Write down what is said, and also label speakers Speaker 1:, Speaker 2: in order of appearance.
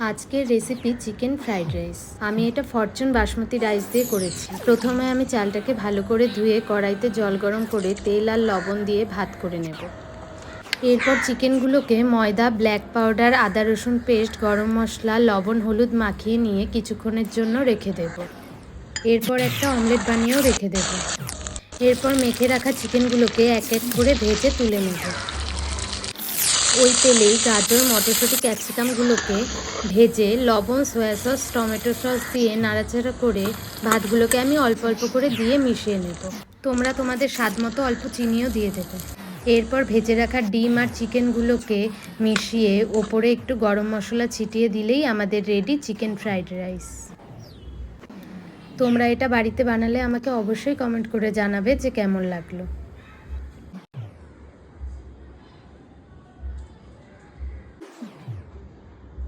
Speaker 1: আজকের recipe chicken fried rice. আমি এটা ফরচুন বাসমতি রাইস দিয়ে করেছি। প্রথমে আমি চালটাকে ভালো করে ধুয়ে কড়াইতে জল গরম করে তেল আর লবণ দিয়ে ভাত করে নেব। এরপর চিকেনগুলোকে ময়দা, ব্ল্যাক পাউডার, আদা রসুন পেস্ট, গরম মশলা, লবণ, হলুদ মাখিয়ে নিয়ে কিছুক্ষণের জন্য রেখে দেব। এরপর একটা অমলেট বানিয়েও রেখে দেব। এরপর মেখে রাখা চিকেনগুলোকে এক এক করে ভেজে তুলে নেব। ওই তেলেই গাজর, মটরশুঁটি, ক্যাপসিকামগুলোকে ভেজে লবণ, সয়া সস, টমেটো সস দিয়ে নাড়াচাড়া করে ভাতগুলোকে আমি অল্প অল্প করে দিয়ে মিশিয়ে নেব। তোমরা তোমাদের স্বাদ মতো অল্প চিনিও দিয়ে দেবে। এরপর ভেজে রাখা ডিম আর চিকেনগুলোকে মিশিয়ে ওপরে একটু গরম মশলা ছিটিয়ে দিলেই আমাদের রেডি চিকেন ফ্রাইড রাইস। তোমরা এটা বাড়িতে বানালে আমাকে অবশ্যই কমেন্ট করে জানাবে যে কেমন লাগলো।